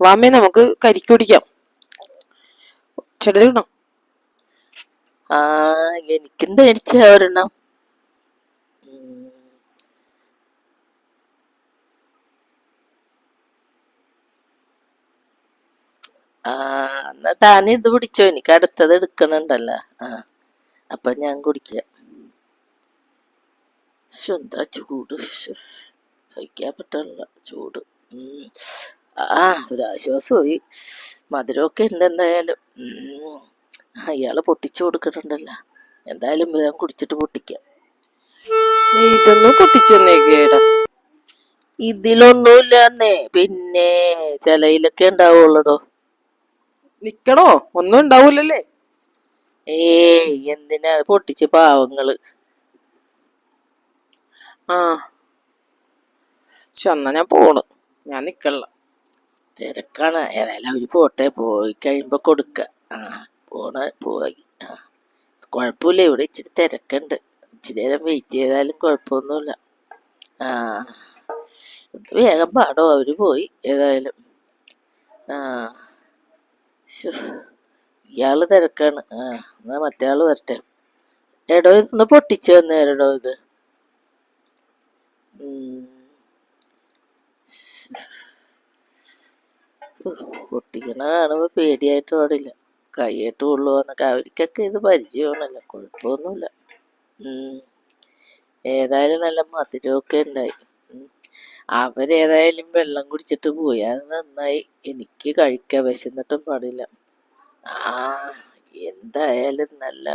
വാമേ നമുക്ക് കരിക്ക് കുടിക്കാം. ചെടിക്കണം. ആ എനിക്കും മേടിച്ച ഒരെണ്ണം. എന്നാ താൻ ഇത് പിടിച്ചോ, എനിക്ക് അടുത്തത് എടുക്കണുണ്ടല്ലോ. അപ്പൊ ഞാൻ കുടിക്കാം. എന്താ ചൂട്, സഹിക്കാൻ പറ്റില്ല ചൂട്. ഒരാശ്വാസമായി. മധുരമൊക്കെ ഉണ്ട് എന്തായാലും. അയാള് പൊട്ടിച്ചു കൊടുക്കണുണ്ടല്ലോ. എന്തായാലും ഞാൻ കുടിച്ചിട്ട് പൊട്ടിക്കാം. ഇതൊന്നും പൊട്ടിച്ചെന്നേക്കേടാ. ഇതിലൊന്നുമില്ലെന്നേ, പിന്നെ ചിലയിലൊക്കെ ഉണ്ടാവുള്ളൂടോ. നിക്കണോ? ഒന്നും ഉണ്ടാവൂലല്ലേ? എന്തിനാ പൊട്ടിച്ച് പാവങ്ങള്. എന്നാ ഞാൻ പോണ്. ഞാൻ നിക്കള്ള. തിരക്കാണ്. ഏതായാലും അവര് പോട്ടെ, പോയി കഴിയുമ്പോ കൊടുക്ക. പോയി. കുഴപ്പമില്ല, ഇവിടെ ഇച്ചിരി തിരക്കുണ്ട്. ഇച്ചിരി നേരം വെയിറ്റ് ചെയ്താലും കുഴപ്പമൊന്നുമില്ല. വേഗം പാടോ, അവര് പോയി ഏതായാലും. ഇയാള് തിരക്കാണ്. എന്നാ മറ്റേ ആള് വരട്ടെ. എടോ ഇതൊന്ന് പൊട്ടിച്ചു തന്നേരടോ ഇത്. പൊട്ടിക്കണ കാണുമ്പോ പേടിയായിട്ട് പാടില്ല. കൈയായിട്ട് കൊള്ളുവന്നൊക്കെ അവർക്കൊക്കെ ഇത് പരിചയമാണല്ലോ, കുഴപ്പമൊന്നുമില്ല. ഏതായാലും നല്ല മധുരമൊക്കെ ഉണ്ടായി. അവരേതായാലും വെള്ളം കുടിച്ചിട്ട് പോയി, അത് നന്നായി. എനിക്ക് കഴിക്കാൻ വിശന്നിട്ടും പാടില്ല. എന്തായാലും നല്ല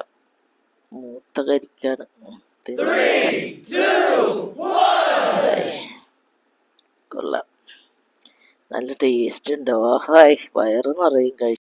മൂത്ത കരിക്കാണ്. കൊള്ളാം, നല്ല ടേസ്റ്റ് ഉണ്ടോ. വയറ് നിറയും കഴിച്ചു.